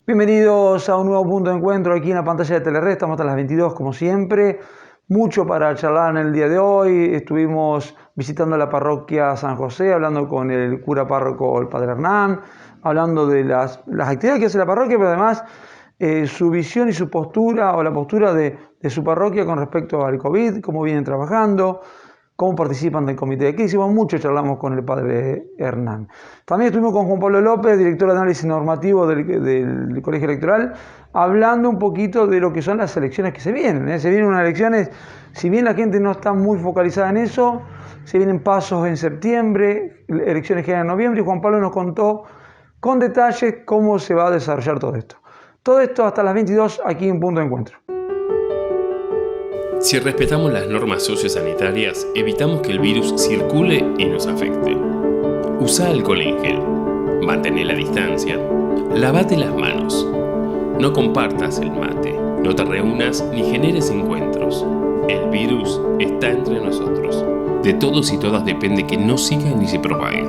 Bienvenidos a un nuevo punto de encuentro aquí en la pantalla de Telered. Estamos hasta las 22 como siempre. Mucho para charlar en el día de hoy. Estuvimos visitando la parroquia San José, hablando con el cura párroco, el padre Hernán, hablando de las actividades que hace la parroquia, pero además su visión y su postura o la postura de su parroquia con respecto al COVID, cómo vienen trabajando, cómo participan del comité de crisis. Mucho charlamos con el padre Hernán. También estuvimos con Juan Pablo López, director de análisis normativo del Colegio Electoral, hablando un poquito de lo que son las elecciones que se vienen. Se vienen unas elecciones, si bien la gente no está muy focalizada en eso, se vienen pasos en septiembre, elecciones que hay en noviembre, y Juan Pablo nos contó con detalles cómo se va a desarrollar todo esto. Todo esto hasta las 22 aquí en Punto de Encuentro. Si respetamos las normas sociosanitarias, evitamos que el virus circule y nos afecte. Usa alcohol en gel, mantén la distancia, lavate las manos, no compartas el mate, no te reúnas ni generes encuentros. El virus está entre nosotros. De todos y todas depende que no siga ni se propague.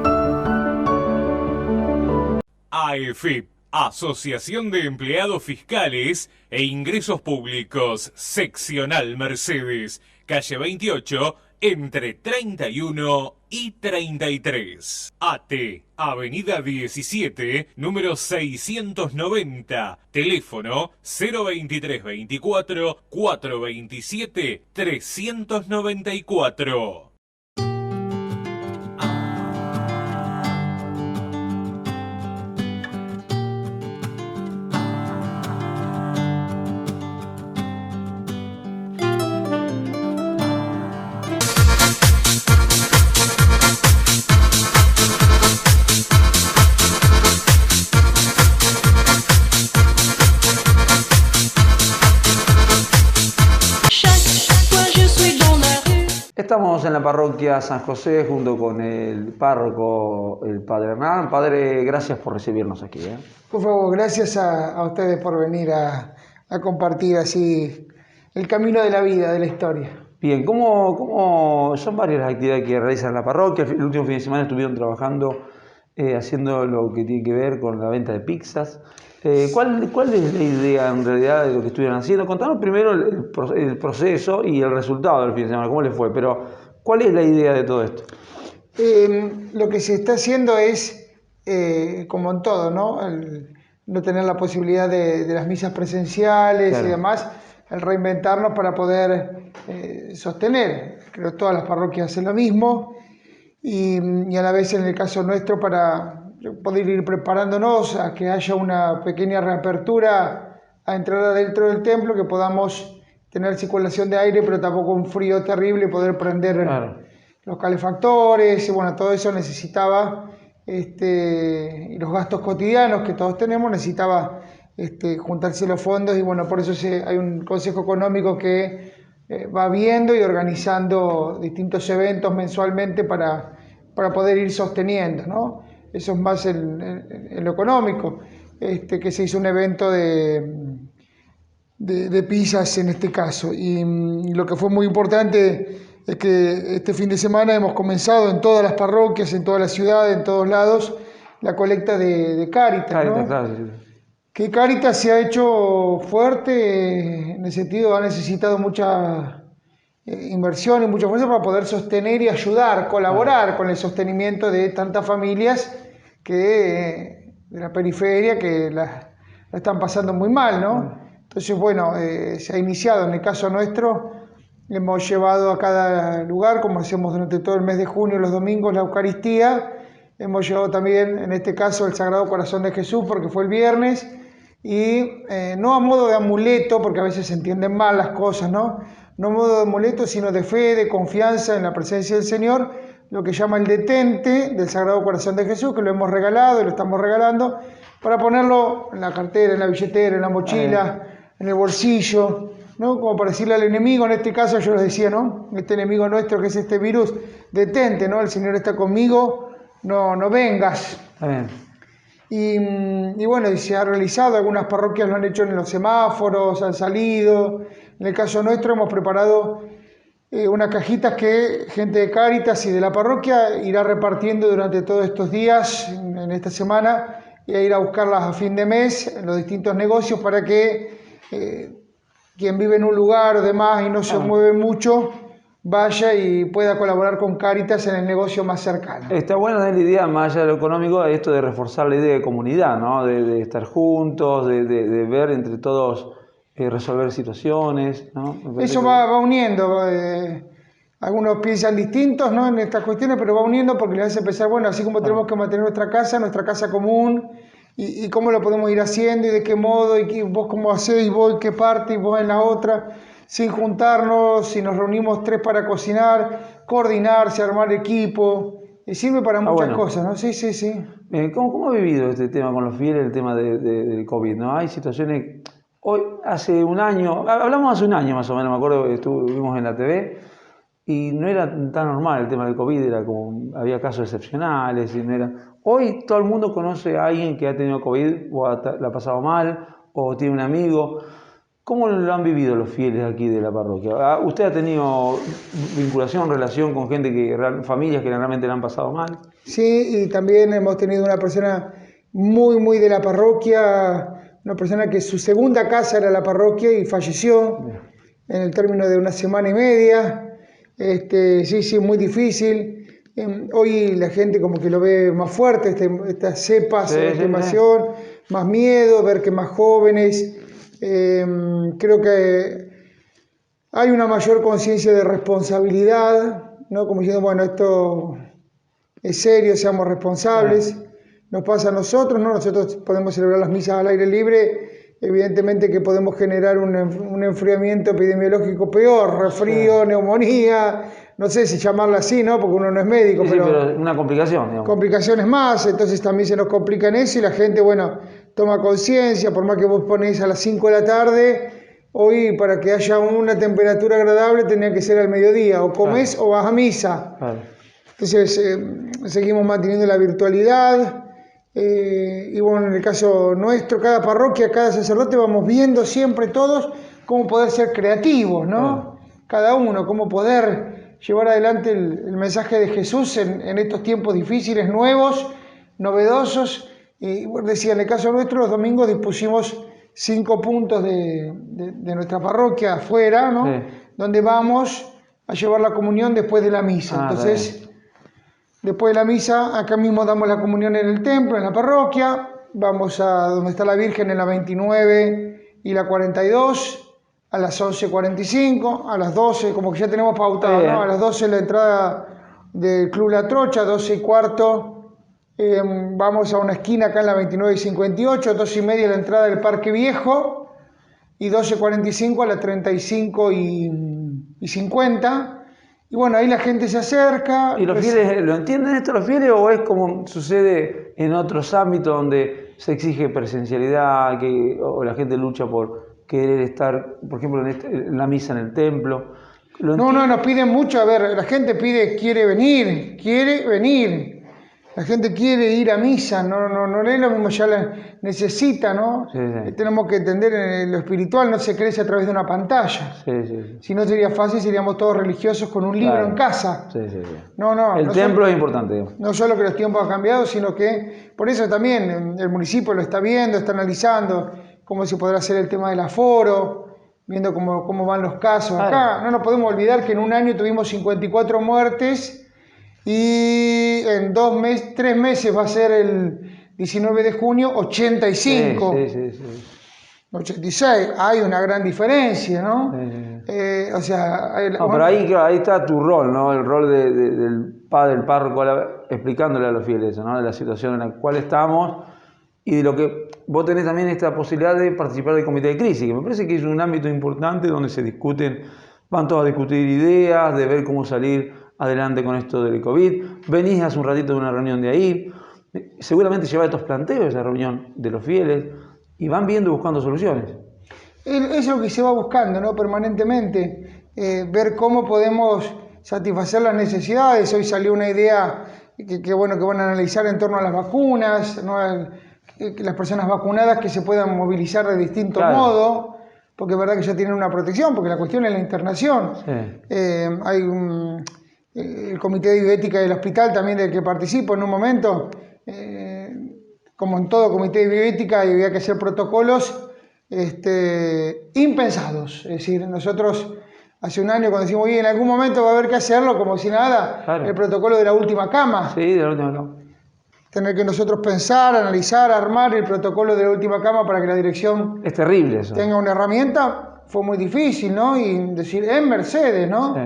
AEFIP, Asociación de Empleados Fiscales e Ingresos Públicos, Seccional Mercedes, calle 28, entre 31 y 33. AT, Avenida 17, número 690, teléfono 02324 427 394. Estamos en la parroquia San José junto con el párroco, el padre Hernán. Padre, gracias por recibirnos aquí. Por favor, gracias a ustedes por venir a compartir así el camino de la vida, de la historia. Bien, ¿cómo son varias las actividades que realizan en la parroquia? El último fin de semana estuvieron trabajando, haciendo lo que tiene que ver con la venta de pizzas. ¿Cuál es la idea en realidad de lo que estuvieron haciendo? Contanos primero el proceso y el resultado del fin de semana, cómo les fue, pero ¿cuál es la idea de todo esto? Lo que se está haciendo es, como en todo, ¿no? No tener la posibilidad de las misas presenciales, claro, y demás, el reinventarnos para poder sostener. Creo que todas las parroquias hacen lo mismo y a la vez en el caso nuestro para poder ir preparándonos a que haya una pequeña reapertura a entrar adentro del templo, que podamos tener circulación de aire, pero tampoco un frío terrible, y poder prender, claro, los calefactores. Y bueno, todo eso necesitaba, y los gastos cotidianos que todos tenemos, necesitaba juntarse los fondos, y bueno, por eso hay un consejo económico que va viendo y organizando distintos eventos mensualmente para poder ir sosteniendo, ¿no? Eso es más en lo económico, que se hizo un evento de pizzas en este caso. Y lo que fue muy importante es que este fin de semana hemos comenzado en todas las parroquias, en toda la ciudad, en todos lados, la colecta de Cáritas, ¿no? Claro. Que Cáritas se ha hecho fuerte, en el sentido ha necesitado mucha inversión y mucha fuerza para poder sostener y ayudar, colaborar con el sostenimiento de tantas familias de la periferia que la están pasando muy mal, ¿no? Entonces, bueno, se ha iniciado, en el caso nuestro, hemos llevado a cada lugar, como hacemos durante todo el mes de junio, los domingos, la Eucaristía. Hemos llevado también, en este caso, el Sagrado Corazón de Jesús, porque fue el viernes, y no a modo de amuleto, porque a veces se entienden mal las cosas, ¿no? No a modo de amuleto, sino de fe, de confianza en la presencia del Señor, lo que llama el detente del Sagrado Corazón de Jesús, que lo hemos regalado y lo estamos regalando, para ponerlo en la cartera, en la billetera, en la mochila, en el bolsillo, ¿no? Como para decirle al enemigo, en este caso yo les decía, ¿no? Este enemigo nuestro que es este virus, detente, ¿no? El Señor está conmigo, no vengas. Amén. Y bueno, y se ha realizado, algunas parroquias lo han hecho en los semáforos, han salido. En el caso nuestro hemos preparado unas cajitas que gente de Cáritas y de la parroquia irá repartiendo durante todos estos días, en esta semana, y a ir a buscarlas a fin de mes en los distintos negocios para que quien vive en un lugar o demás y no se mueve mucho, vaya y pueda colaborar con Cáritas en el negocio más cercano. Está bueno la idea, más allá de lo económico, esto de reforzar la idea de comunidad, ¿no? De estar juntos, de ver entre todos, resolver situaciones, ¿no? Eso va uniendo. Algunos piensan distintos, ¿no?, en estas cuestiones, pero va uniendo porque les hace pensar, bueno, así como tenemos que mantener nuestra casa común, y cómo lo podemos ir haciendo y de qué modo, y vos cómo hacés, y vos en qué parte, y vos en la otra, sin juntarnos, si nos reunimos 3 para cocinar, coordinarse, armar equipo, y sirve para muchas cosas, ¿no? Sí. ¿Cómo ha vivido este tema con los fieles, el tema del COVID, ¿no? Hay situaciones, hoy, hace un año, hablamos hace un año más o menos, me acuerdo que estuvimos en la TV, y no era tan normal el tema del COVID, era como, había casos excepcionales, y no era... Hoy todo el mundo conoce a alguien que ha tenido COVID, o la ha pasado mal, o tiene un amigo. ¿Cómo lo han vivido los fieles aquí de la parroquia? ¿Usted ha tenido vinculación, relación con gente, familias que realmente la han pasado mal? Sí, y también hemos tenido una persona muy de la parroquia, una persona que su segunda casa era la parroquia y falleció en el término de una semana y media. Sí, muy difícil. Hoy la gente como que lo ve más fuerte, estas cepas, esta invasión, más miedo, ver que más jóvenes. Creo que hay una mayor conciencia de responsabilidad, ¿no? Como diciendo, bueno, esto es serio, seamos responsables. Nos pasa a nosotros, ¿no? Nosotros podemos celebrar las misas al aire libre, evidentemente que podemos generar un enfriamiento epidemiológico peor, resfrío, neumonía, no sé si llamarla así, ¿no? Porque uno no es médico, pero una complicación, digamos. Complicaciones más, entonces también se nos complica en eso y la gente, bueno, toma conciencia, por más que vos ponés a las 5 de la tarde, hoy para que haya una temperatura agradable tenía que ser al mediodía, o comés o vas a misa. Entonces seguimos manteniendo la virtualidad. Y bueno, en el caso nuestro, cada parroquia, cada sacerdote, vamos viendo siempre todos cómo poder ser creativos, ¿no? Cada uno, cómo poder llevar adelante el mensaje de Jesús en estos tiempos difíciles, nuevos, novedosos. Y bueno, decía, en el caso nuestro, los domingos dispusimos 5 puntos de nuestra parroquia afuera, ¿no? Donde vamos a llevar la comunión después de la misa. Entonces, después de la misa, acá mismo damos la comunión en el templo, en la parroquia. Vamos a donde está la Virgen en la 29 y la 42, a las 11:45, a las 12, como que ya tenemos pautado, ¿no? A las 12 la entrada del Club La Trocha, 12:15. Vamos a una esquina acá en la 29 y 58, 12:30 la entrada del Parque Viejo, y 12:45 a la 35 y 50. Y bueno, ahí la gente se acerca. ¿Y los fieles lo entienden esto los fieles, o es como sucede en otros ámbitos donde se exige presencialidad, o la gente lucha por querer estar, por ejemplo, en la misa en el templo? No, nos piden mucho. A ver, la gente quiere venir. La gente quiere ir a misa, no es lo mismo, ya la necesita, ¿no? Sí. Tenemos que entender, en lo espiritual no se crece a través de una pantalla. Sí. Si no sería fácil, seríamos todos religiosos con un libro en casa. Sí. No. El templo es importante. No solo que los tiempos han cambiado, sino que por eso también el municipio lo está viendo, está analizando cómo se podrá hacer el tema del aforo, viendo cómo van los casos. Acá no nos podemos olvidar que en un año tuvimos 54 muertes, y en 3 meses va a ser el 19 de junio, 85. Sí. 86, hay una gran diferencia, ¿no? O sea... pero ahí está tu rol, ¿no? El rol del padre, del párroco, explicándole a los fieles eso, ¿no? De la situación en la cual estamos y de lo que vos tenés también esta posibilidad de participar del comité de crisis, que me parece que es un ámbito importante donde se discuten, van todos a discutir ideas, de ver cómo salir adelante con esto del COVID. Venís hace un ratito de una reunión de ahí, seguramente lleva estos planteos a esa reunión de los fieles y van viendo y buscando soluciones. Es lo que se va buscando, ¿no? Permanentemente, ver cómo podemos satisfacer las necesidades. Hoy salió una idea que van a analizar en torno a las vacunas, ¿no? Que las personas vacunadas que se puedan movilizar de distinto modo, porque es verdad que ya tienen una protección, porque la cuestión es la internación. Hay el comité de bioética del hospital también del que participo en un momento, como en todo comité de bioética, había que hacer protocolos impensados. Es decir, nosotros hace un año cuando decimos, oye, en algún momento va a haber que hacerlo, como si nada, Claro. el protocolo de la última cama. Sí, de la última cama. Tener que nosotros pensar, analizar, armar el protocolo de la última cama para que la dirección Es terrible eso. tenga una herramienta, fue muy difícil, ¿no? Y decir, en Mercedes, ¿no? Sí.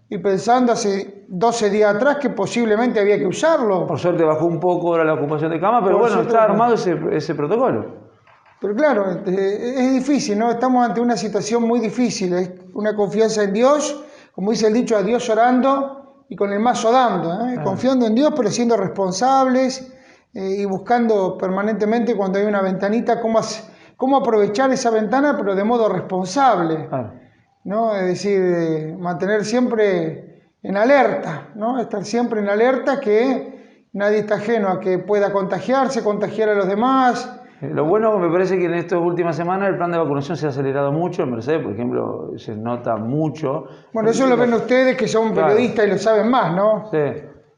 Y pensando hace 12 días atrás que posiblemente había que usarlo. Por suerte bajó un poco ahora la ocupación de cama, pero Por bueno, suerte está bajó. armado ese protocolo. Pero claro, es difícil, ¿no? Estamos ante una situación muy difícil, es una confianza en Dios, como dice el dicho, a Dios orando y con el mazo dando, ¿eh? Confiando en Dios, pero siendo responsables y buscando permanentemente cuando hay una ventanita cómo aprovechar esa ventana, pero de modo responsable, Claro. ¿no? Es decir, mantener siempre en alerta, ¿no? Estar siempre en alerta, que nadie está ajeno a que pueda contagiarse, contagiar a los demás. Lo bueno me parece que en estas últimas semanas el plan de vacunación se ha acelerado mucho. En Mercedes, por ejemplo, se nota mucho. Bueno, eso lo ven ustedes que son Claro. periodistas y lo saben más, ¿no? Sí,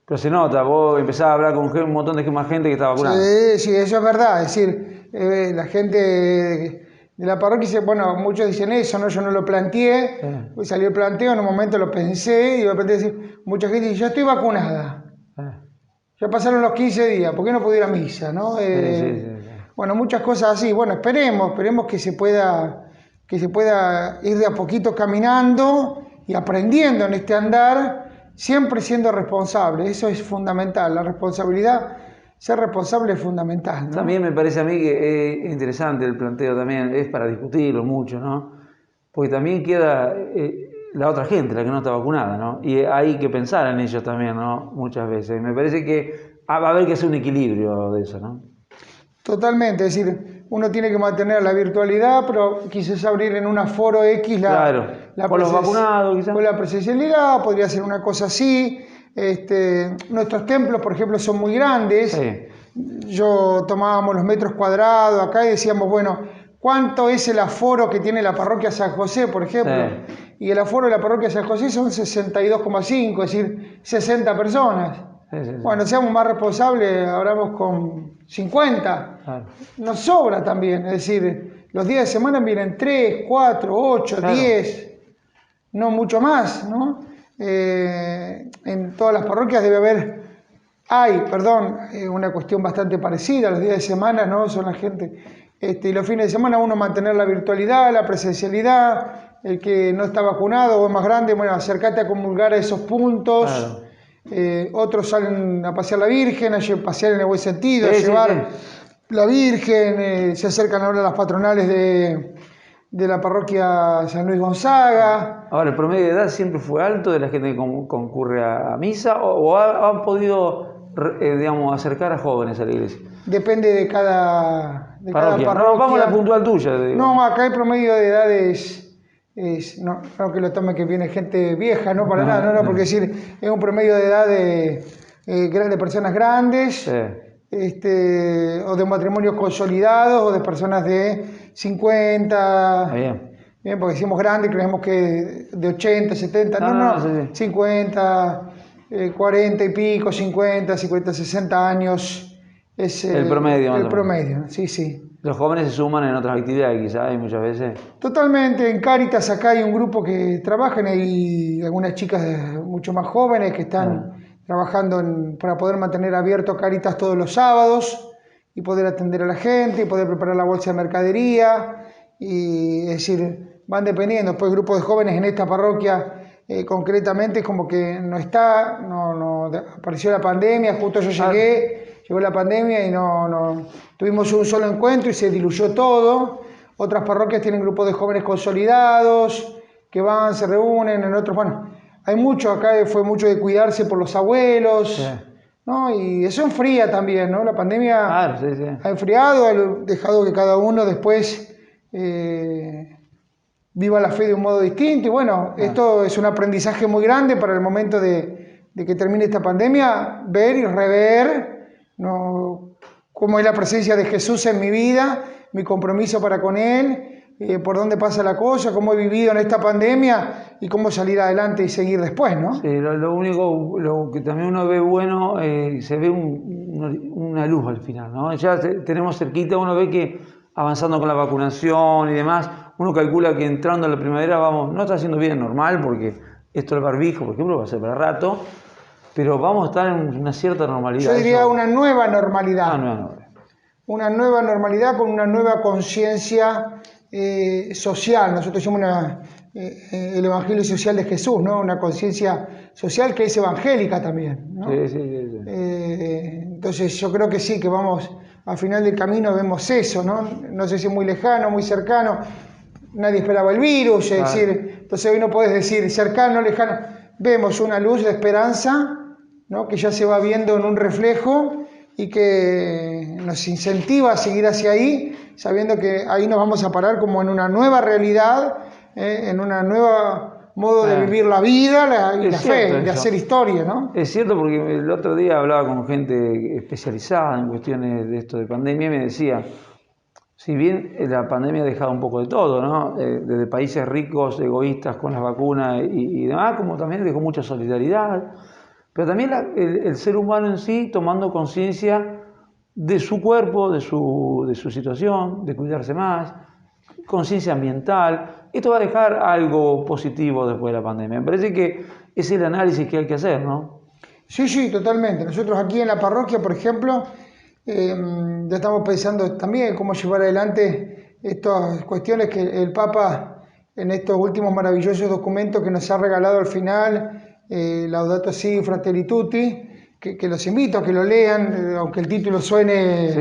pero se nota. Vos empezás a hablar con un montón de más gente que está vacunada. Sí, sí, eso es verdad. Es decir, la gente de la parroquia dice, bueno, muchos dicen eso, ¿no? Yo no lo planteé, Sí. pues salió el planteo, en un momento lo pensé y de repente decir, mucha gente dice, yo estoy vacunada. Ya pasaron los 15 días, ¿por qué no puedo ir a misa, no? Sí. Bueno, muchas cosas así. Bueno, esperemos que se pueda ir de a poquito caminando y aprendiendo en este andar, siempre siendo responsable. Eso es fundamental, la responsabilidad, ser responsable es fundamental, ¿no? También me parece a mí que es interesante el planteo también, es para discutirlo mucho, ¿no? Porque también queda la otra gente, la que no está vacunada, ¿no? Y hay que pensar en ellos también, ¿no? Muchas veces. Me parece que va a haber que hacer un equilibrio de eso, ¿no? Totalmente, es decir, uno tiene que mantener la virtualidad, pero quizás abrir en un aforo X Claro, con los vacunados quizás. con la presencialidad, podría ser una cosa así. Nuestros templos, por ejemplo, son muy grandes. Sí. Yo tomábamos los metros cuadrados acá y decíamos, bueno, ¿cuánto es el aforo que tiene la parroquia San José, por ejemplo? Sí. Y el aforo de la parroquia San José son 62,5, es decir, 60 personas. Sí. Bueno, seamos más responsables, hablamos con 50. Claro. Nos sobra también, es decir, los días de semana vienen 3, 4, 8, Claro. 10, no mucho más, ¿no? En todas las parroquias debe haber, una cuestión bastante parecida, los días de semana, ¿no? Son la gente, y los fines de semana uno mantener la virtualidad, la presencialidad, el que no está vacunado o es más grande, bueno, acercate a comulgar a esos puntos. Claro. Otros salen a pasear la Virgen, a pasear en el buen sentido, a Sí, llevar la Virgen, se acercan ahora las patronales de la parroquia San Luis Gonzaga. Ahora, ¿el promedio de edad siempre fue alto de la gente que concurre a misa o han podido, digamos, acercar a jóvenes a la iglesia? Depende de cada parroquia. No, vamos a la puntual tuya. Digo. No, acá el promedio de edad no que lo tome que viene gente vieja, no para nada, no, porque decir, es un promedio de edad de personas grandes, Sí. o de matrimonios consolidados, o de personas de 50, bien, porque decimos grande, creemos que de 80, 70, no, sí. 50, 40 y pico, 50, 60 años, es el promedio. El promedio, sí. Los jóvenes se suman en otras actividades, quizás, y muchas veces. Totalmente, en Cáritas acá hay un grupo que trabajan, hay algunas chicas mucho más jóvenes que están trabajando para poder mantener abierto Cáritas todos los sábados y poder atender a la gente y poder preparar la bolsa de mercadería, y es decir, van dependiendo. Después el grupo de jóvenes en esta parroquia concretamente como que no está, no apareció la pandemia, justo yo llegué, llegó la pandemia y no tuvimos un solo encuentro y se diluyó todo. Otras parroquias tienen grupos de jóvenes consolidados que van, se reúnen, en otros, bueno, hay mucho, acá fue mucho de cuidarse por los abuelos, ¿no? Y eso enfría también, ¿no? La pandemia ha enfriado, ha dejado que cada uno después viva la fe de un modo distinto. Y bueno, esto es un aprendizaje muy grande para el momento de que termine esta pandemia, ver y rever, ¿no?, cómo es la presencia de Jesús en mi vida, mi compromiso para con Él, por dónde pasa la cosa, cómo he vivido en esta pandemia y cómo salir adelante y seguir después, ¿no? Sí, lo único, lo que también uno ve bueno, se ve una luz al final, ¿no? Ya tenemos cerquita, uno ve que avanzando con la vacunación y demás, uno calcula que entrando a la primavera no está haciendo bien normal, porque esto del barbijo, por ejemplo, va a ser para rato, pero vamos a estar en una cierta normalidad. Yo diría una nueva normalidad. Una nueva normalidad con una nueva conciencia social. Nosotros somos el Evangelio social de Jesús, ¿no? Una conciencia social que es evangélica también, ¿no? Sí. Entonces yo creo que sí, que vamos al final del camino, vemos eso, ¿no? No sé si es muy lejano, muy cercano. Nadie esperaba el virus, es decir, entonces hoy no podés decir cercano, lejano. Vemos una luz de esperanza, ¿no? Que ya se va viendo en un reflejo y que nos incentiva a seguir hacia ahí, sabiendo que ahí nos vamos a parar como en una nueva realidad, en una nueva modo de vivir la vida y la fe, de hacer historia, ¿no? Es cierto, porque el otro día hablaba con gente especializada en cuestiones de esto de pandemia y me decía, si bien la pandemia ha dejado un poco de todo, ¿no? Desde países ricos, egoístas con las vacunas y demás, como también dejó mucha solidaridad, pero también el ser humano en sí tomando conciencia de su cuerpo, de su situación, de cuidarse más, conciencia ambiental. Esto va a dejar algo positivo después de la pandemia. Me parece que es el análisis que hay que hacer, ¿no? Sí, totalmente. Nosotros aquí en la parroquia, por ejemplo, ya estamos pensando también cómo llevar adelante estas cuestiones que el Papa, en estos últimos maravillosos documentos que nos ha regalado al final, Laudato Si, Fratelli Tutti, que los invito a que lo lean, aunque el título suene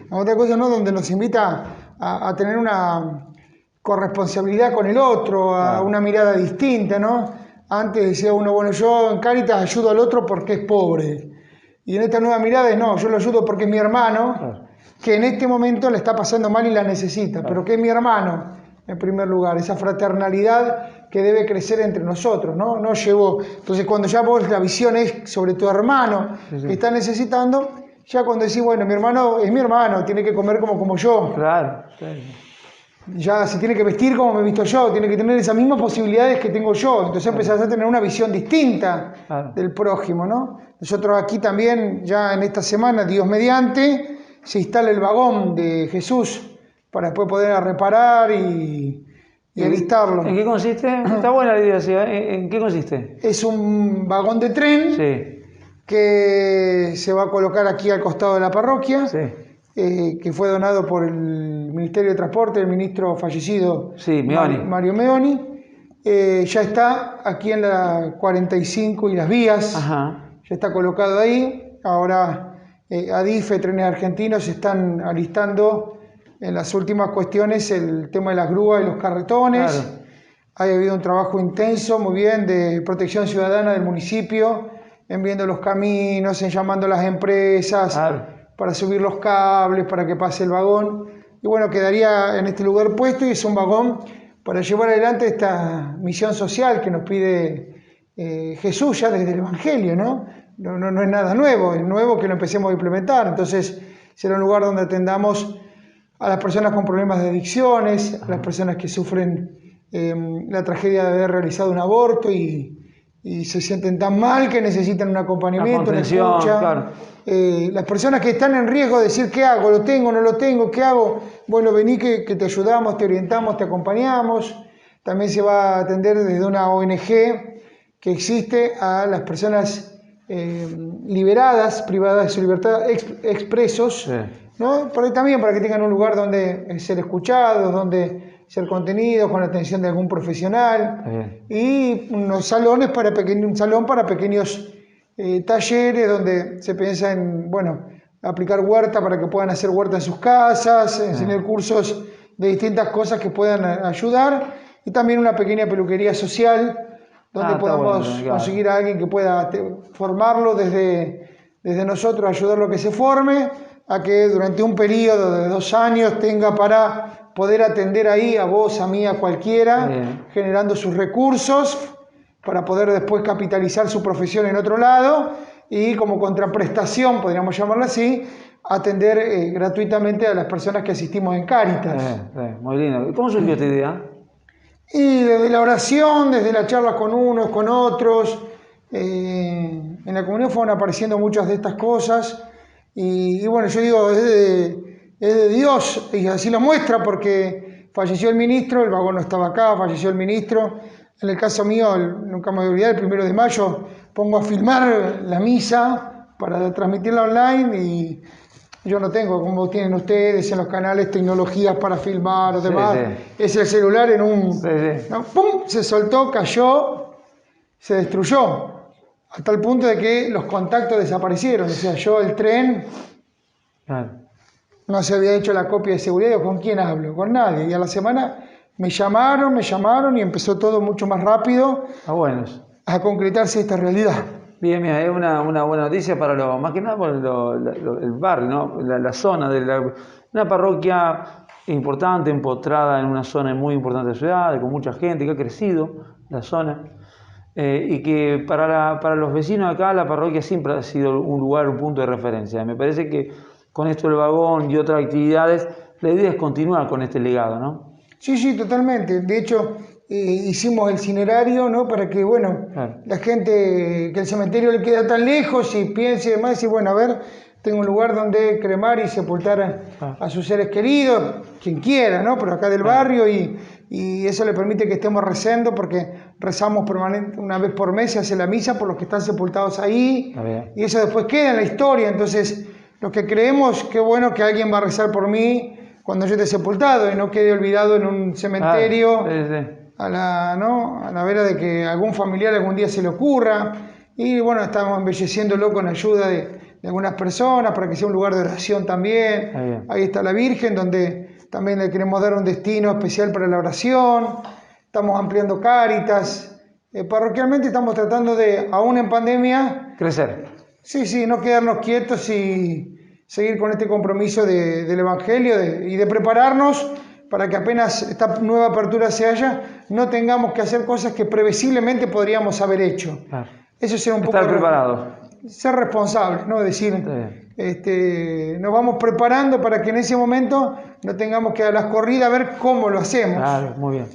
a otra cosa, ¿no? Donde nos invita a tener una corresponsabilidad con el otro, a una mirada distinta, ¿no? Antes decía uno, bueno, yo en Cáritas ayudo al otro porque es pobre. Y en esta nueva mirada es, no, yo lo ayudo porque es mi hermano, que en este momento le está pasando mal y la necesita, pero que es mi hermano, en primer lugar, esa fraternalidad que debe crecer entre nosotros, ¿no? No llevo, entonces cuando ya vos la visión es sobre tu hermano que está necesitando, ya cuando decís, bueno, mi hermano es mi hermano, tiene que comer como yo. Claro. Ya se tiene que vestir como me he visto yo, tiene que tener esas mismas posibilidades que tengo yo. Entonces empezás a tener una visión distinta del prójimo, ¿no? Nosotros aquí también, ya en esta semana, Dios mediante, se instala el vagón de Jesús para después poder reparar y alistarlo. ¿En qué consiste? Está buena la idea, ¿sí? ¿En qué consiste? Es un vagón de tren que se va a colocar aquí al costado de la parroquia. Que fue donado por el Ministerio de Transporte, el ministro fallecido Mario Meoni. Ya está aquí en la 45 y las vías, ya está colocado ahí. Ahora ADIFE, Trenes Argentinos, están alistando en las últimas cuestiones el tema de las grúas y los carretones. Ha habido un trabajo intenso, muy bien, de protección ciudadana del municipio, en viendo los caminos, en llamando a las empresas, para subir los cables, para que pase el vagón. Y bueno, quedaría en este lugar puesto y es un vagón para llevar adelante esta misión social que nos pide Jesús ya desde el Evangelio, ¿no? No es nada nuevo, es nuevo que lo empecemos a implementar. Entonces será un lugar donde atendamos a las personas con problemas de adicciones, a las personas que sufren la tragedia de haber realizado un aborto y se sienten tan mal que necesitan un acompañamiento, una escucha. Las personas que están en riesgo de decir, ¿qué hago? ¿Lo tengo? ¿No lo tengo? ¿Qué hago? Bueno, vení que te ayudamos, te orientamos, te acompañamos. También se va a atender desde una ONG que existe a las personas liberadas, privadas de su libertad, expresos, ¿no? Por ahí también para que tengan un lugar donde ser escuchados, donde ser contenidos con la atención de algún profesional y unos salones un salón para pequeños talleres donde se piensa en, bueno, aplicar huerta para que puedan hacer huerta en sus casas, enseñar cursos de distintas cosas que puedan ayudar y también una pequeña peluquería social donde podamos conseguir a alguien que pueda formarlo desde nosotros, ayudarlo a que se forme, a que durante un periodo de 2 años tenga para poder atender ahí a vos, a mí, a cualquiera, generando sus recursos para poder después capitalizar su profesión en otro lado y como contraprestación, podríamos llamarlo así, atender gratuitamente a las personas que asistimos en Cáritas. Muy lindo. ¿Cómo surgió esta idea? Y desde la oración, desde las charlas con unos, con otros, en la comunidad fueron apareciendo muchas de estas cosas y bueno, yo digo, es de Dios y así lo muestra porque falleció el ministro, el vagón no estaba acá, falleció el ministro. En el caso mío, nunca me voy a olvidar, el 1 de mayo pongo a filmar la misa para transmitirla online y yo no tengo, como tienen ustedes en los canales, tecnologías para filmar o demás. Es el celular en un... ¿no? ¡Pum! Se soltó, cayó, se destruyó. A tal punto de que los contactos desaparecieron. O sea, yo el tren... No se había hecho la copia de seguridad. ¿Con quién hablo? Con nadie. Y a la semana me llamaron y empezó todo mucho más rápido a concretarse esta realidad. Bien, mira, es una buena noticia para más que nada por el barrio, ¿no? La zona de una parroquia importante, empotrada en una zona muy importante de la ciudad, con mucha gente, que ha crecido la zona, y que para los vecinos acá la parroquia siempre ha sido un lugar, un punto de referencia. Me parece que con esto del vagón y otras actividades, la idea es continuar con este legado, ¿no? Sí, totalmente. De hecho, hicimos el cinerario, ¿no? Para que, bueno, la gente, que el cementerio le queda tan lejos y piense y demás, y bueno, a ver, tengo un lugar donde cremar y sepultar a sus seres queridos, quien quiera, ¿no? Pero acá del barrio y eso le permite que estemos rezando porque rezamos permanente, una vez por mes se hace la misa por los que están sepultados ahí y eso después queda en la historia. Entonces, los que creemos, qué bueno que alguien va a rezar por mí cuando yo esté sepultado y no quede olvidado en un cementerio a la vera de que algún familiar algún día se le ocurra. Y bueno, estamos embelleciéndolo con ayuda de algunas personas para que sea un lugar de oración también. Ahí está la Virgen, donde también le queremos dar un destino especial para la oración. Estamos ampliando Cáritas. Parroquialmente estamos tratando de, aún en pandemia, crecer. Sí, no quedarnos quietos y seguir con este compromiso del Evangelio y de prepararnos para que apenas esta nueva apertura se haya, no tengamos que hacer cosas que previsiblemente podríamos haber hecho. Eso será un poco... Estar preparados. Ser responsables, ¿no? Decir, nos vamos preparando para que en ese momento no tengamos que dar las corridas a ver cómo lo hacemos. Claro, muy bien.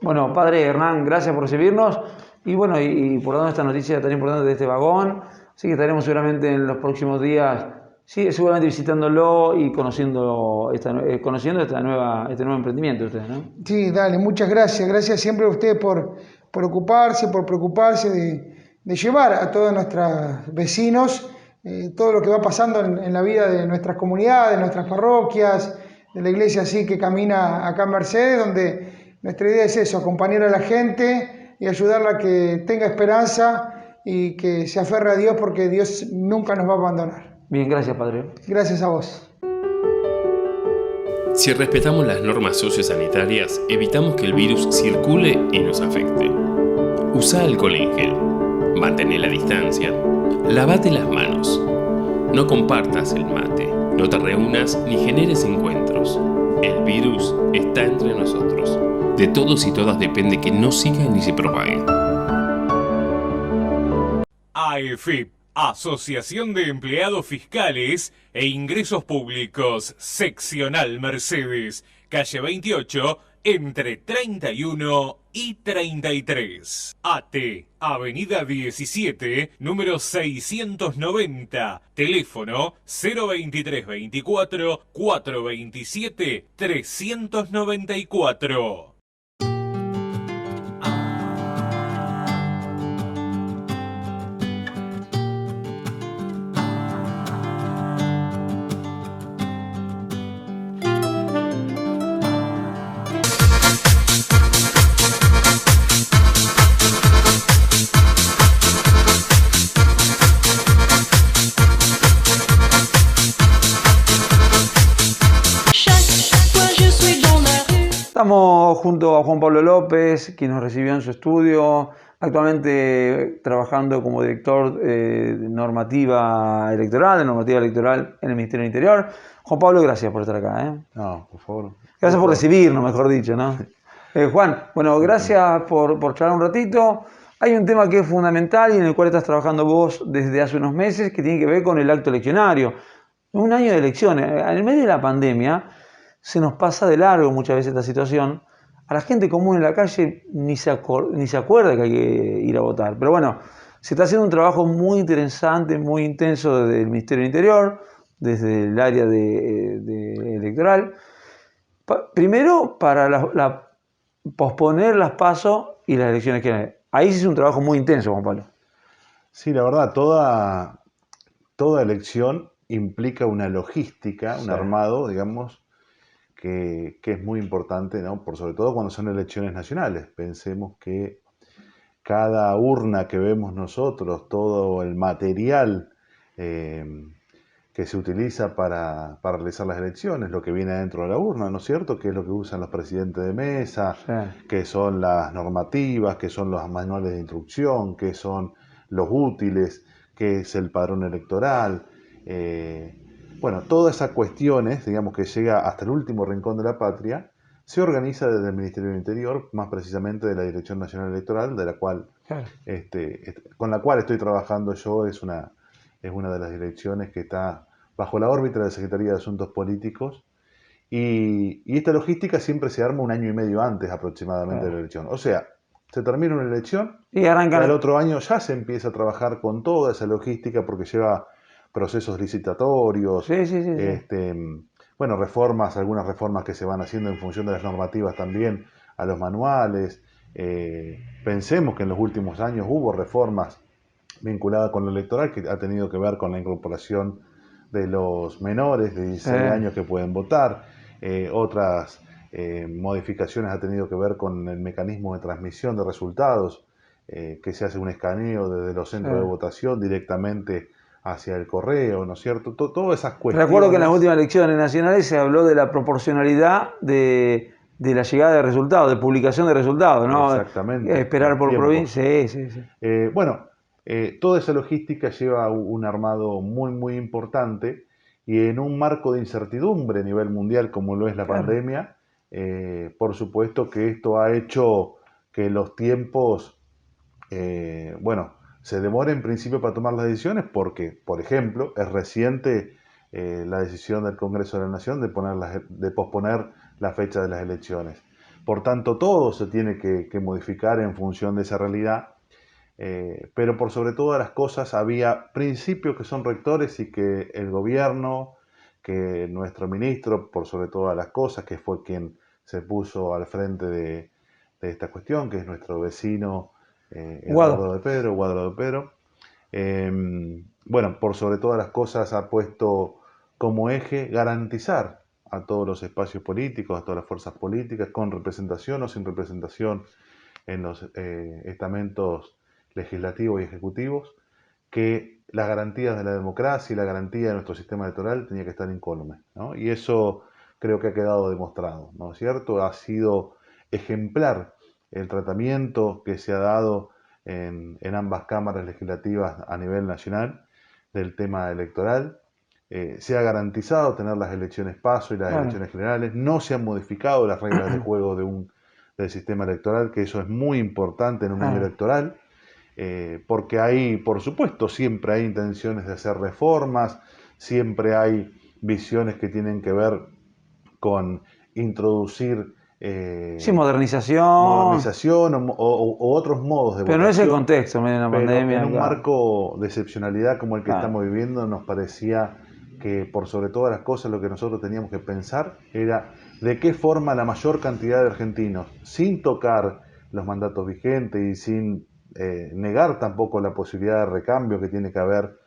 Bueno, Padre Hernán, gracias por recibirnos y bueno, y por darnos esta noticia tan importante de este vagón. Así que estaremos seguramente en los próximos días, sí, seguramente visitándolo y conociendo este nuevo emprendimiento de ustedes, ¿no? Sí, dale, muchas gracias. Gracias siempre a ustedes por ocuparse, por preocuparse de llevar a todos nuestros vecinos todo lo que va pasando en la vida de nuestras comunidades, de nuestras parroquias, de la iglesia así que camina acá en Mercedes, donde nuestra idea es eso, acompañar a la gente y ayudarla a que tenga esperanza y que se aferre a Dios porque Dios nunca nos va a abandonar. Bien, gracias, Padre. Gracias a vos. Si respetamos las normas sociosanitarias, evitamos que el virus circule y nos afecte. Usa alcohol en gel. Mantén la distancia. Lavate las manos. No compartas el mate. No te reúnas ni generes encuentros. El virus está entre nosotros. De todos y todas depende que no siga ni se propague. AEFIP, Asociación de Empleados Fiscales e Ingresos Públicos, Seccional Mercedes, calle 28, entre 31 y 33. AT, Avenida 17, número 690, teléfono 02324 427 394. Estamos junto a Juan Pablo López, quien nos recibió en su estudio, actualmente trabajando como director de normativa electoral en el Ministerio del Interior. Juan Pablo, gracias por estar acá. No, por favor. Gracias por recibirnos, mejor dicho, ¿no? Juan, bueno, gracias por charlar un ratito. Hay un tema que es fundamental y en el cual estás trabajando vos desde hace unos meses, que tiene que ver con el acto eleccionario. Un año de elecciones. En el medio de la pandemia se nos pasa de largo muchas veces esta situación. A la gente común en la calle ni se acuerda que hay que ir a votar. Pero bueno, se está haciendo un trabajo muy interesante, muy intenso desde el Ministerio del Interior, desde el área de electoral. Primero, para posponer las PASO y las elecciones generales. Ahí sí es un trabajo muy intenso, Juan Pablo. Sí, la verdad, toda elección implica una logística, un armado, digamos, que es muy importante, ¿no? Por sobre todo cuando son elecciones nacionales. Pensemos que cada urna que vemos nosotros, todo el material que se utiliza para realizar las elecciones, lo que viene adentro de la urna, ¿no es cierto? Que es lo que usan los presidentes de mesa, que son las normativas, que son los manuales de instrucción, que son los útiles, que es el padrón electoral. Bueno, todas esas cuestiones, digamos, que llega hasta el último rincón de la patria, se organiza desde el Ministerio del Interior, más precisamente de la Dirección Nacional Electoral, de la cual, con la cual estoy trabajando yo, es una de las direcciones que está bajo la órbita de la Secretaría de Asuntos Políticos, y esta logística siempre se arma un año y medio antes aproximadamente de la elección. O sea, se termina una elección y al otro año ya se empieza a trabajar con toda esa logística porque lleva procesos licitatorios, bueno, reformas, algunas reformas que se van haciendo en función de las normativas también a los manuales. Pensemos que en los últimos años hubo reformas vinculadas con lo electoral que ha tenido que ver con la incorporación de los menores de 16 años que pueden votar. Otras modificaciones ha tenido que ver con el mecanismo de transmisión de resultados, que se hace un escaneo desde los centros de votación directamente hacia el correo, ¿no es cierto? Todas esas cuestiones. Recuerdo que en las últimas elecciones nacionales se habló de la proporcionalidad de la llegada de resultados, de publicación de resultados, ¿no? Exactamente. Esperar por provincia. Sí. Bueno, toda esa logística lleva un armado muy, muy importante y en un marco de incertidumbre a nivel mundial como lo es la pandemia, por supuesto que esto ha hecho que los tiempos, se demora en principio para tomar las decisiones porque, por ejemplo, es reciente la decisión del Congreso de la Nación de posponer la fecha de las elecciones. Por tanto, todo se tiene que modificar en función de esa realidad, pero por sobre todas las cosas había principios que son rectores y que el gobierno, que nuestro ministro, por sobre todas las cosas, que fue quien se puso al frente de esta cuestión, que es nuestro vecino Guadro de Pedro. Bueno, por sobre todas las cosas ha puesto como eje garantizar a todos los espacios políticos, a todas las fuerzas políticas, con representación o sin representación en los estamentos legislativos y ejecutivos, que las garantías de la democracia y la garantía de nuestro sistema electoral tenía que estar incólume, ¿no? Y eso creo que ha quedado demostrado, ¿no es cierto? Ha sido ejemplar el tratamiento que se ha dado en ambas cámaras legislativas a nivel nacional del tema electoral. Se ha garantizado tener las elecciones PASO y las elecciones generales. No se han modificado las reglas de juego del sistema electoral, que eso es muy importante en un año electoral, porque ahí, por supuesto, siempre hay intenciones de hacer reformas, siempre hay visiones que tienen que ver con introducir modernización o otros modos de votación. Pero no es el contexto, en la pandemia. En un marco de excepcionalidad como el que estamos viviendo, nos parecía que por sobre todas las cosas lo que nosotros teníamos que pensar era de qué forma la mayor cantidad de argentinos, sin tocar los mandatos vigentes y sin negar tampoco la posibilidad de recambio que tiene que haber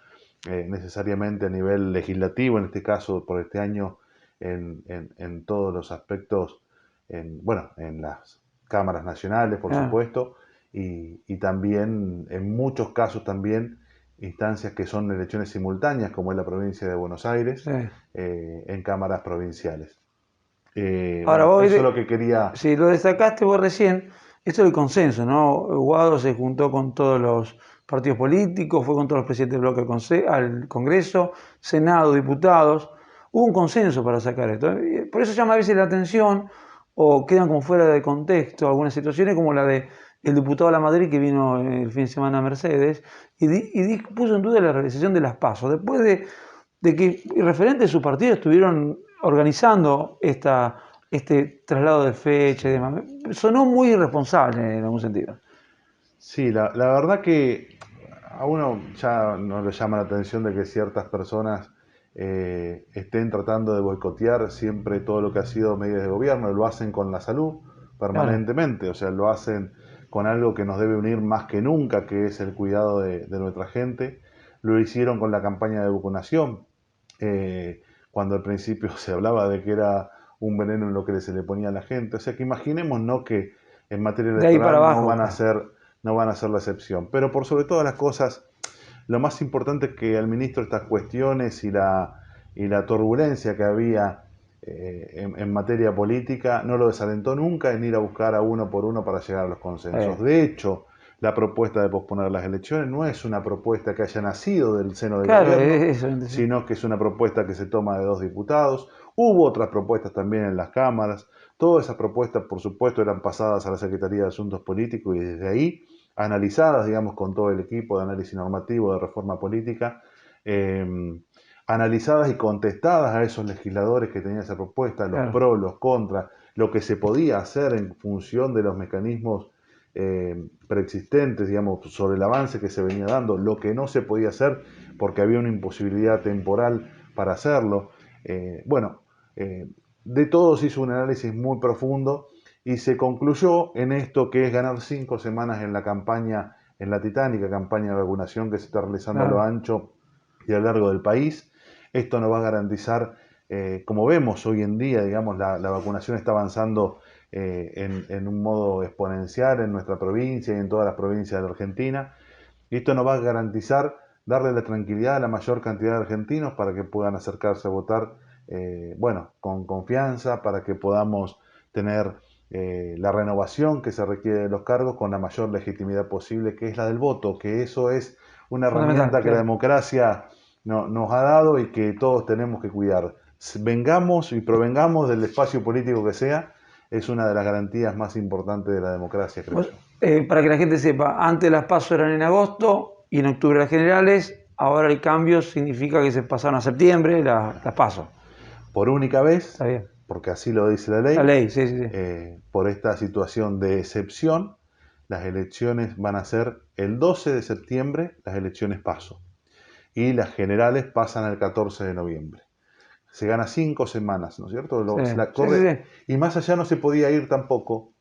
necesariamente a nivel legislativo, en este caso por este año, en todos los aspectos, en las cámaras nacionales, por supuesto, y también, en muchos casos también, instancias que son elecciones simultáneas, como es la provincia de Buenos Aires, en cámaras provinciales. Ahora, vos eso es lo que quería... Sí, lo destacaste vos recién, esto del consenso, ¿no? Guado se juntó con todos los partidos políticos, fue con todos los presidentes del bloque al Congreso, Senado, diputados. Hubo un consenso para sacar esto. Por eso llama a veces la atención, o quedan como fuera de contexto algunas situaciones como la de el diputado de la Madrid que vino el fin de semana a Mercedes y puso en duda la realización de las PASO, después de que referentes de su partido estuvieron organizando este traslado de fecha y demás. Sonó muy irresponsable en algún sentido. Sí, la verdad que a uno ya no le llama la atención de que ciertas personas estén tratando de boicotear siempre todo lo que ha sido medidas de gobierno, lo hacen con la salud permanentemente, o sea, lo hacen con algo que nos debe unir más que nunca, que es el cuidado de nuestra gente. Lo hicieron con la campaña de vacunación, cuando al principio se hablaba de que era un veneno en lo que se le ponía a la gente. O sea, que imaginemos, ¿no?, que en materia De ahí para electoral abajo, no van a ser la excepción. Pero por sobre todas las cosas, lo más importante es que al ministro estas cuestiones y la turbulencia que había en materia política no lo desalentó nunca en ir a buscar a uno por uno para llegar a los consensos. De hecho, la propuesta de posponer las elecciones no es una propuesta que haya nacido del seno del gobierno, sino que es una propuesta que se toma de 2 diputados. Hubo otras propuestas también en las cámaras. Todas esas propuestas, por supuesto, eran pasadas a la Secretaría de Asuntos Políticos y desde ahí analizadas, digamos, con todo el equipo de análisis normativo de reforma política, analizadas y contestadas a esos legisladores que tenían esa propuesta, los pros, los contras, lo que se podía hacer en función de los mecanismos preexistentes, digamos, sobre el avance que se venía dando, lo que no se podía hacer porque había una imposibilidad temporal para hacerlo. De todo se hizo un análisis muy profundo y se concluyó en esto que es ganar 5 semanas en la campaña, en la titánica campaña de vacunación que se está realizando a lo ancho y a lo largo del país. Esto nos va a garantizar, como vemos hoy en día, digamos, la vacunación está avanzando en un modo exponencial en nuestra provincia y en todas las provincias de la Argentina. Y esto nos va a garantizar darle la tranquilidad a la mayor cantidad de argentinos para que puedan acercarse a votar, con confianza, para que podamos tener la renovación que se requiere de los cargos con la mayor legitimidad posible, que es la del voto, que eso es una herramienta que la democracia nos ha dado y que todos tenemos que cuidar. Vengamos y provengamos del espacio político que sea, es una de las garantías más importantes de la democracia, creo yo. Para que la gente sepa, antes las PASO eran en agosto y en octubre las generales, ahora el cambio significa que se pasaron a septiembre las PASO. Por única vez, está bien, porque así lo dice la ley. La ley, sí. Por esta situación de excepción, las elecciones van a ser el 12 de septiembre, las elecciones PASO. Y las generales pasan el 14 de noviembre. Se gana 5 semanas, ¿no es cierto? Y más allá no se podía ir tampoco,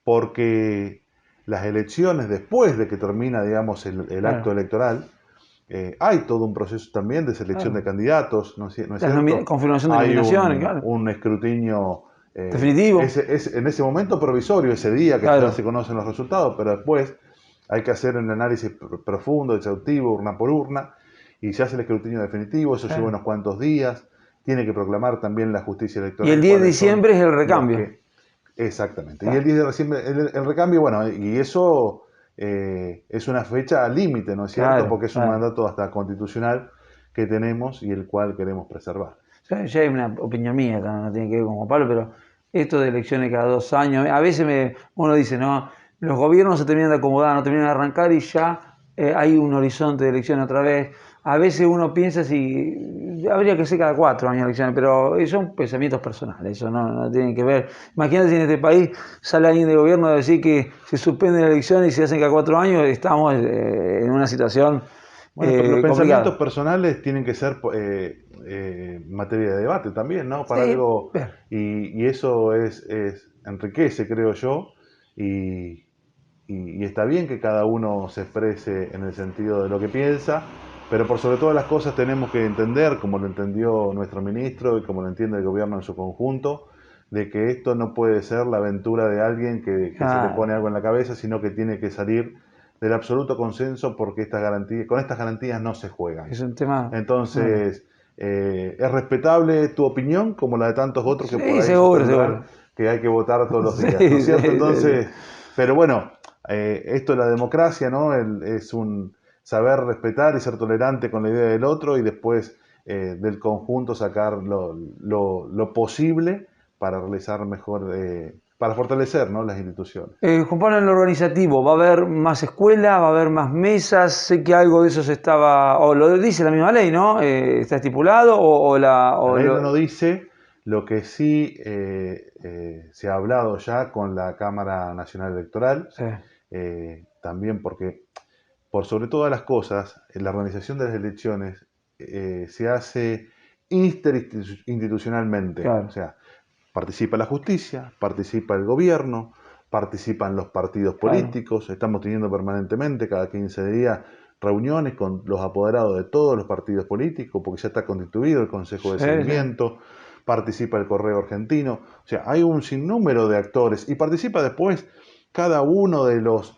porque las elecciones, después de que termina, digamos, el acto electoral, hay todo un proceso también de selección de candidatos, ¿no es cierto? Confirmación de nominaciones, un escrutinio definitivo. En ese momento provisorio, ese día que ya se conocen los resultados, pero después hay que hacer un análisis profundo, exhaustivo, urna por urna, y se hace el escrutinio definitivo, eso lleva unos cuantos días, tiene que proclamar también la justicia electoral. Y el 10 de diciembre es el recambio. Exactamente, y el 10 de diciembre el recambio, y eso es una fecha límite, ¿no es cierto? Porque es un mandato hasta constitucional que tenemos y el cual queremos preservar. Ya hay una opinión mía, no tiene que ver con Juan Pablo, pero esto de elecciones cada 2 años, a veces uno dice, no, los gobiernos se terminan de acomodar, no terminan de arrancar y ya hay un horizonte de elecciones otra vez. A veces uno piensa si habría que ser cada 4 años elecciones, pero son pensamientos personales, eso no tiene que ver. Imagínate si en este país sale alguien de gobierno a decir que se suspenden las elecciones y se hacen cada 4 años, estamos en una situación pero los pensamientos personales tienen que ser materia de debate también, ¿no? Para algo, y eso enriquece, creo yo, y está bien que cada uno se exprese en el sentido de lo que piensa, pero por sobre todas las cosas tenemos que entender, como lo entendió nuestro ministro y como lo entiende el gobierno en su conjunto, de que esto no puede ser la aventura de alguien que se le pone algo en la cabeza, sino que tiene que salir del absoluto consenso, porque con estas garantías no se juegan. Es un tema. Entonces, es respetable tu opinión, como la de tantos otros que por ahí seguro. Que hay que votar todos los días, ¿no es cierto? Entonces, pero bueno, esto es la democracia, ¿no? Es un saber respetar y ser tolerante con la idea del otro y después del conjunto sacar lo posible para realizar mejor para fortalecer, ¿no?, las instituciones. Juan Pablo, en lo organizativo, ¿va a haber más escuelas? ¿Va a haber más mesas? Sé que algo de eso se estaba, o lo dice la misma ley, ¿no? ¿Está estipulado? La ley no lo dice, lo que sí se ha hablado ya con la Cámara Nacional Electoral, Sí, también porque, por sobre todas las cosas, la organización de las elecciones se hace interinstitucionalmente, claro. o sea, participa la justicia, participa el gobierno, participan los partidos políticos, estamos teniendo permanentemente, cada 15 días, reuniones con los apoderados de todos los partidos políticos, porque ya está constituido el Consejo de Sí, Seguimiento, participa el Correo Argentino, o sea, hay un sinnúmero de actores y participa después cada uno de los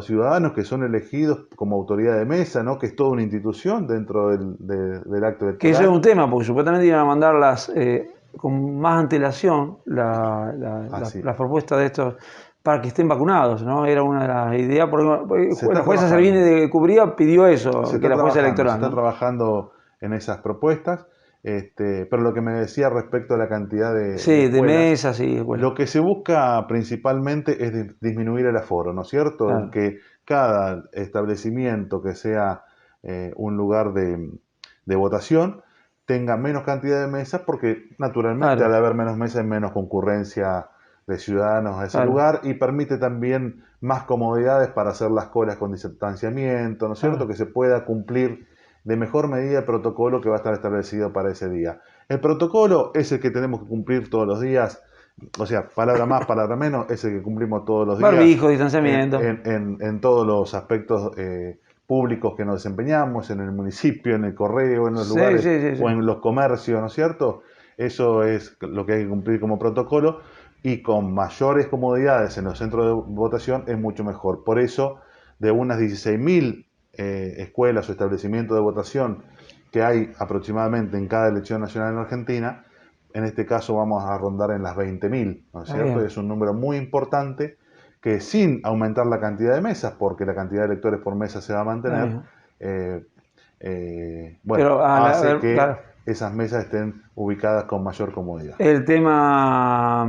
ciudadanos que son elegidos como autoridad de mesa, ¿no?, que es toda una institución dentro del acto electoral. Que eso es un tema, porque supuestamente iban a mandarlas con más antelación las propuestas de estos para que estén vacunados, ¿no? Era una de las ideas, porque la jueza Servini de Cubría pidió eso, que la jueza electoral. Se está trabajando en esas propuestas, pero lo que me decía respecto a la cantidad de escuelas, de mesas y escuelas. Lo que se busca principalmente es disminuir el aforo, ¿no es cierto? Claro. En que cada establecimiento que sea un lugar de votación tenga menos cantidad de mesas, porque naturalmente Claro. al haber menos mesas hay menos concurrencia de ciudadanos a ese Claro. lugar, y permite también más comodidades para hacer las colas con distanciamiento, ¿no es cierto? Que se pueda cumplir de mejor medida el protocolo que va a estar establecido para ese día. El protocolo es el que tenemos que cumplir todos los días, o sea, palabra más, palabra menos, es el que cumplimos todos los días. Barbijo, distanciamiento. En todos los aspectos públicos que nos desempeñamos, en el municipio, en el correo, en los lugares o en los comercios, ¿no es cierto? Eso es lo que hay que cumplir como protocolo, y con mayores comodidades en los centros de votación es mucho mejor. Por eso, de unas 16.000 escuelas o establecimientos de votación que hay aproximadamente en cada elección nacional en Argentina, en este caso vamos a rondar en las 20.000, ¿no es cierto? Es un número muy importante que, sin aumentar la cantidad de mesas, porque la cantidad de electores por mesa se va a mantener, hace que esas mesas estén ubicadas con mayor comodidad. El tema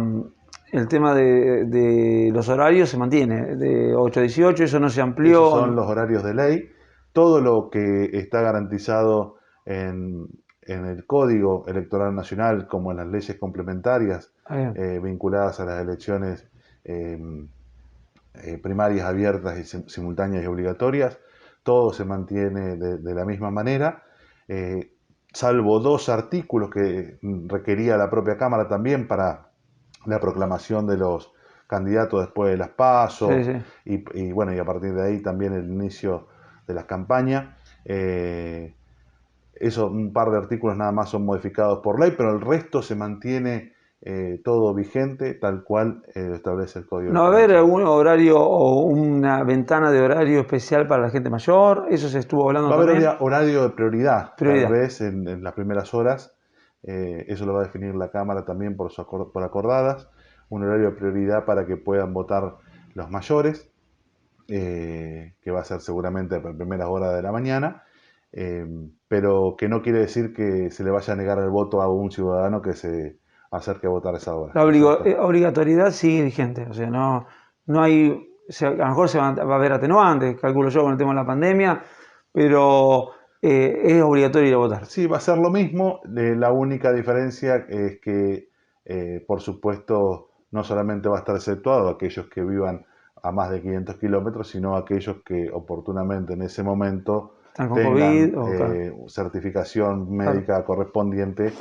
de los horarios se mantiene, de 8 a 18, eso no se amplió. Esos son los horarios de ley. Todo lo que está garantizado en el Código Electoral Nacional, como en las leyes complementarias vinculadas a las elecciones primarias abiertas y simultáneas y obligatorias, todo se mantiene de la misma manera, salvo 2 artículos que requería la propia Cámara también para la proclamación de los candidatos después de las PASO, y bueno, y a partir de ahí también el inicio de las campañas. Eso, un par de artículos nada más son modificados por ley, pero el resto se mantiene todo vigente, tal cual establece el Código. ¿No va a haber algún horario o una ventana de horario especial para la gente mayor? Eso se estuvo hablando también. Va a haber horario de prioridad. Tal vez en las primeras horas. Eso lo va a definir la Cámara también por acordadas. Un horario de prioridad para que puedan votar los mayores, que va a ser seguramente a primeras horas de la mañana, pero que no quiere decir que se le vaya a negar el voto a un ciudadano que se acerque a votar a esa hora. La obligatoriedad sigue vigente, o sea, no hay, a lo mejor va a haber atenuantes, calculo yo, con el tema de la pandemia, pero es obligatorio ir a votar. Sí, va a ser lo mismo. La única diferencia es que, por supuesto, no solamente va a estar exceptuado aquellos que vivan a más de 500 kilómetros, sino aquellos que oportunamente en ese momento tengan certificación médica correspondiente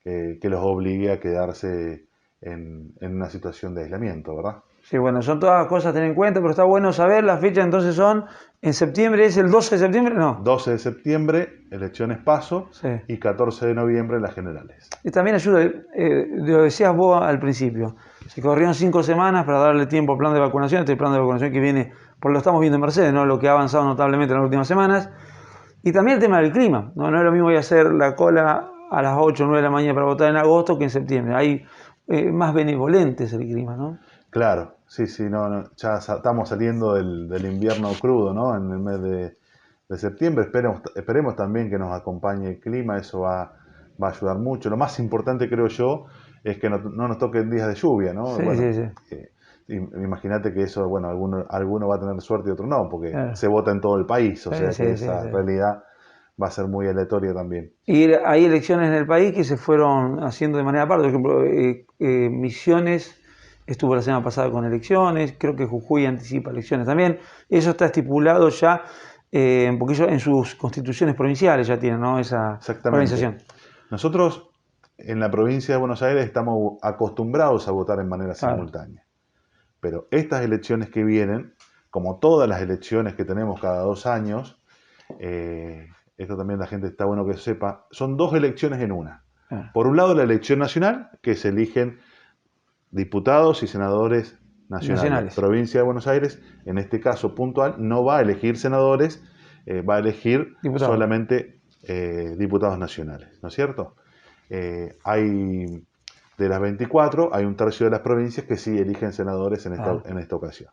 que los obligue a quedarse en una situación de aislamiento, ¿verdad? Sí, bueno, son todas cosas a tener en cuenta, pero está bueno saber. Las fechas entonces son en septiembre, ¿es el 12 de septiembre? No. 12 de septiembre, elecciones PASO, y 14 de noviembre, las generales. Y también ayuda, lo decías vos al principio, se corrieron 5 semanas para darle tiempo al plan de vacunación, este plan de vacunación que viene, por lo estamos viendo en Mercedes, ¿no? Lo que ha avanzado notablemente en las últimas semanas. Y también el tema del clima, no es lo mismo hacer la cola a las 8 o 9 de la mañana para votar en agosto que en septiembre. Hay más benevolentes el clima, ¿no? Claro, sí, ya estamos saliendo del invierno crudo, ¿no? En el mes de septiembre. Esperemos también que nos acompañe el clima, eso va va a ayudar mucho. Lo más importante, creo yo, es que no nos toquen días de lluvia, ¿no? Sí, Bueno, sí. imagínate que eso, bueno, alguno va a tener suerte y otro no, porque Claro. se vota en todo el país, o Sí, sea sí, que sí, esa sí. realidad va a ser muy aleatoria también. Y hay elecciones en el país que se fueron haciendo de manera aparte. Por ejemplo, Misiones estuvo la semana pasada con elecciones, creo que Jujuy anticipa elecciones también. Eso está estipulado ya, porque ellos en sus constituciones provinciales ya tienen, ¿no?, esa Exactamente. organización. Nosotros en la provincia de Buenos Aires estamos acostumbrados a votar en manera Claro. simultánea. Pero estas elecciones que vienen, como todas las elecciones que tenemos cada 2 años, esto también la gente está bueno que sepa, son 2 elecciones en una. Claro. Por un lado la elección nacional, que se eligen diputados y senadores nacionales. Provincia de Buenos Aires, en este caso puntual, no va a elegir senadores, va a elegir Diputado. solamente diputados nacionales, ¿no es cierto? Hay de las 24, hay un tercio de las provincias que sí eligen senadores en esta ocasión.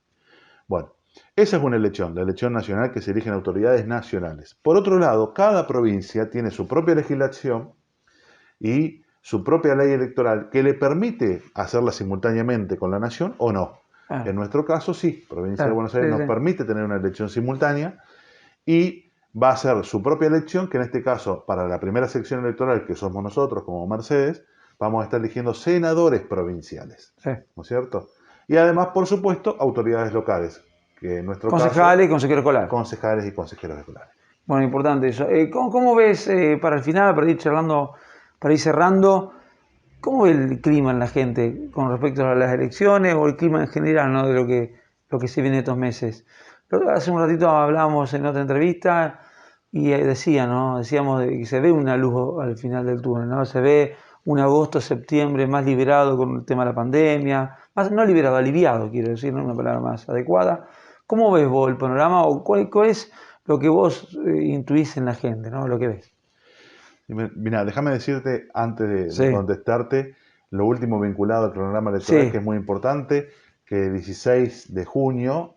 Bueno, esa es una elección, la elección nacional, que se eligen autoridades nacionales. Por otro lado, cada provincia tiene su propia legislación y su propia ley electoral que le permite hacerla simultáneamente con la nación o no. En nuestro caso, sí, provincia de Buenos Aires nos permite tener una elección simultánea y va a ser su propia elección, que en este caso, para la primera sección electoral, que somos nosotros como Mercedes, vamos a estar eligiendo senadores provinciales, ¿no es cierto? Y además, por supuesto, autoridades locales, que en nuestro concejales caso, y consejeros escolares. Concejales y consejeros escolares. Bueno, importante eso. ¿Cómo ves, para el final, para ir charlando, para ir cerrando, cómo ve el clima en la gente con respecto a las elecciones o el clima en general, ¿no?, de lo que se viene estos meses? Hace un ratito hablábamos en otra entrevista y decíamos que se ve una luz al final del túnel, ¿no? Se ve un agosto, septiembre más liberado con el tema de la pandemia, más no liberado, aliviado, quiero decir, ¿no?, una palabra más adecuada. ¿Cómo ves vos el panorama o cuál es lo que vos intuís en la gente, ¿no?, lo que ves? Mira, déjame decirte, antes de contestarte, lo último vinculado al cronograma electoral, que es muy importante, que el 16 de junio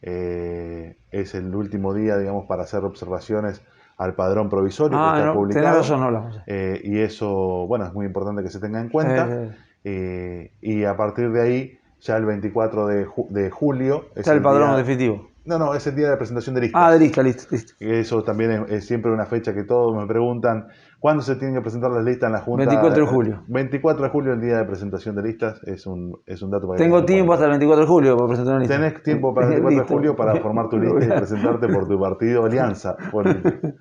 es el último día, digamos, para hacer observaciones al padrón provisorio que está publicado. Tenés razón, no hablamos. Y eso, bueno, es muy importante que se tenga en cuenta. Y a partir de ahí, ya el 24 de julio... Está el padrón definitivo. No, es el día de presentación de listas. Ah, de lista, listo. Eso también es siempre una fecha que todos me preguntan, ¿cuándo se tienen que presentar las listas en la Junta? 24 de julio. 24 de julio, el día de presentación de listas, es un dato para que tengo tiempo hasta el 24 de julio para presentar una lista. Tenés tiempo para el 24 de julio para formar tu lista y presentarte por tu partido o alianza política.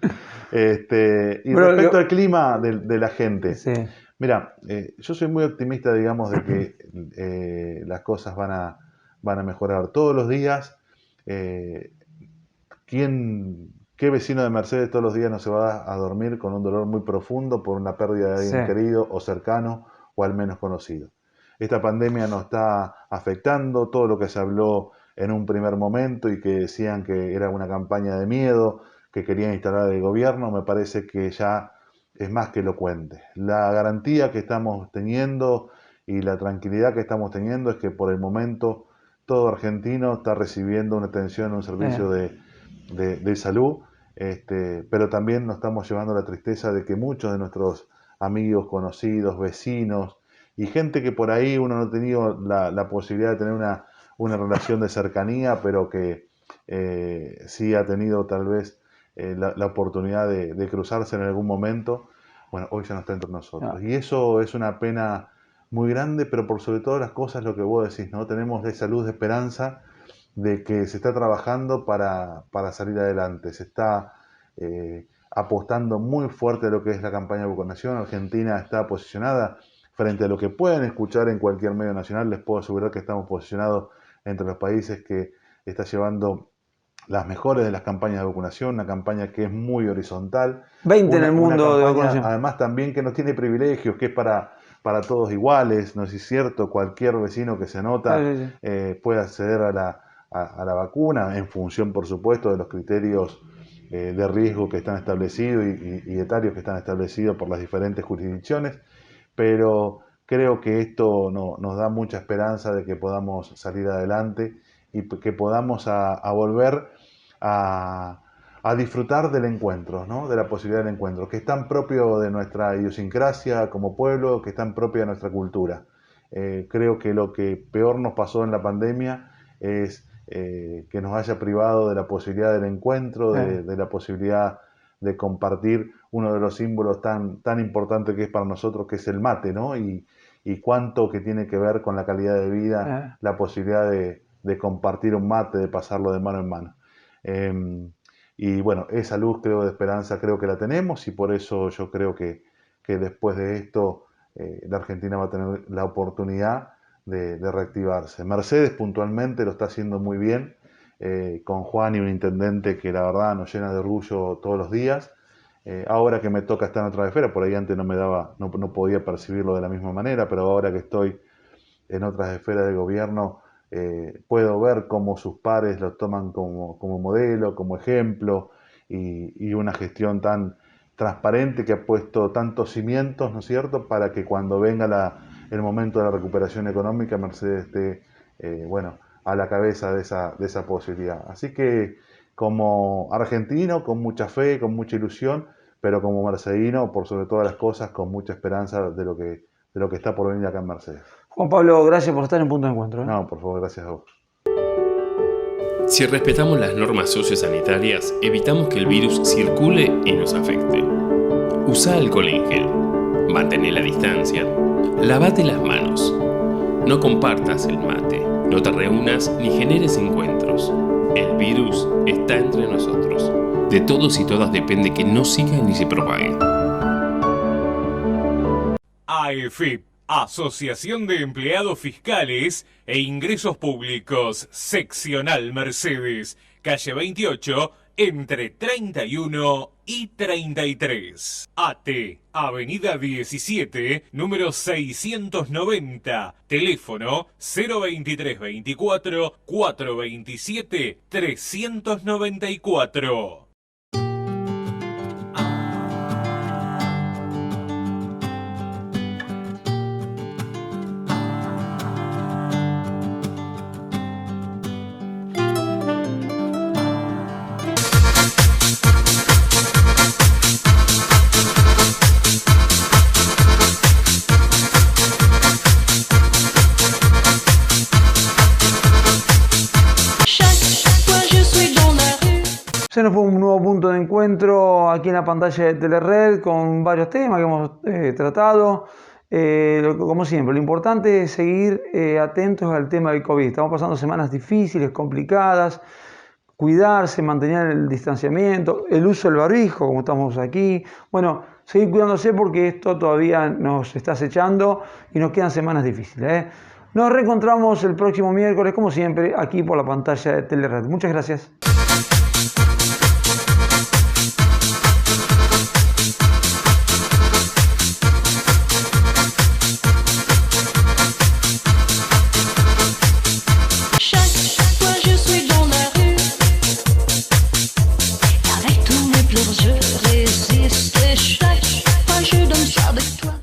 Y respecto al clima de la gente, mira, yo soy muy optimista, digamos, de que las cosas van a mejorar todos los días. ¿Qué vecino de Mercedes todos los días no se va a dormir con un dolor muy profundo por una pérdida de alguien querido o cercano o al menos conocido? Esta pandemia nos está afectando, todo lo que se habló en un primer momento y que decían que era una campaña de miedo que querían instalar el gobierno, me parece que ya es más que elocuente. La garantía que estamos teniendo y la tranquilidad que estamos teniendo es que por el momento todo argentino está recibiendo una atención, un servicio de salud, pero también nos estamos llevando la tristeza de que muchos de nuestros amigos, conocidos, vecinos y gente que por ahí uno no ha tenido la posibilidad de tener una relación de cercanía, pero que sí ha tenido tal vez la oportunidad de cruzarse en algún momento, bueno, hoy ya no está entre nosotros. Y eso es una pena muy grande, pero por sobre todas las cosas lo que vos decís, ¿no? Tenemos esa luz de esperanza de que se está trabajando para salir adelante. Se está apostando muy fuerte a lo que es la campaña de vacunación. Argentina está posicionada frente a lo que pueden escuchar en cualquier medio nacional. Les puedo asegurar que estamos posicionados entre los países que está llevando las mejores de las campañas de vacunación, una campaña que es muy horizontal. 20 en el mundo de vacunación. Además también que no tiene privilegios, que es para todos iguales, no es cierto, cualquier vecino que se anota puede acceder a la vacuna en función, por supuesto, de los criterios de riesgo que están establecidos y etarios que están establecidos por las diferentes jurisdicciones, pero creo que esto nos da mucha esperanza de que podamos salir adelante y que podamos a volver a a disfrutar del encuentro, ¿no? De la posibilidad del encuentro, que es tan propio de nuestra idiosincrasia como pueblo, que es tan propia de nuestra cultura. Creo que lo que peor nos pasó en la pandemia es que nos haya privado de la posibilidad del encuentro, de la posibilidad de compartir uno de los símbolos tan importantes que es para nosotros, que es el mate, ¿no? Y cuánto que tiene que ver con la calidad de vida, la posibilidad de compartir un mate, de pasarlo de mano en mano. Y bueno, esa luz, creo, de esperanza, creo que la tenemos, y por eso yo creo que después de esto la Argentina va a tener la oportunidad de reactivarse. Mercedes puntualmente lo está haciendo muy bien, con Juan y un intendente que la verdad nos llena de orgullo todos los días. Ahora que me toca estar en otra esfera, por ahí antes no podía percibirlo de la misma manera, pero ahora que estoy en otras esferas de gobierno, puedo ver cómo sus pares lo toman como modelo, como ejemplo, y una gestión tan transparente que ha puesto tantos cimientos, ¿no es cierto?, para que cuando venga el momento de la recuperación económica, Mercedes esté, a la cabeza de esa posibilidad. Así que como argentino, con mucha fe, con mucha ilusión, pero como mercedino, por sobre todas las cosas, con mucha esperanza de lo que está por venir acá en Mercedes. Juan Pablo, gracias por estar en Punto de Encuentro. No, por favor, gracias a vos. Si respetamos las normas sociosanitarias, evitamos que el virus circule y nos afecte. Usa alcohol en gel. Mantén la distancia. Lavate las manos. No compartas el mate. No te reúnas ni generes encuentros. El virus está entre nosotros. De todos y todas depende que no siga ni se propague. AEFIP, Asociación de Empleados Fiscales e Ingresos Públicos, Seccional Mercedes, calle 28, entre 31 y 33. AT, Avenida 17, número 690, teléfono 02324 427 394. Se nos fue un nuevo punto de encuentro aquí en la pantalla de Telered con varios temas que hemos tratado. Como siempre, lo importante es seguir atentos al tema del COVID. Estamos pasando semanas difíciles, complicadas. Cuidarse, mantener el distanciamiento, el uso del barbijo, como estamos aquí. Bueno, seguir cuidándose porque esto todavía nos está acechando y nos quedan semanas difíciles. Nos reencontramos el próximo miércoles, como siempre, aquí por la pantalla de Telered. Muchas gracias. Je résiste.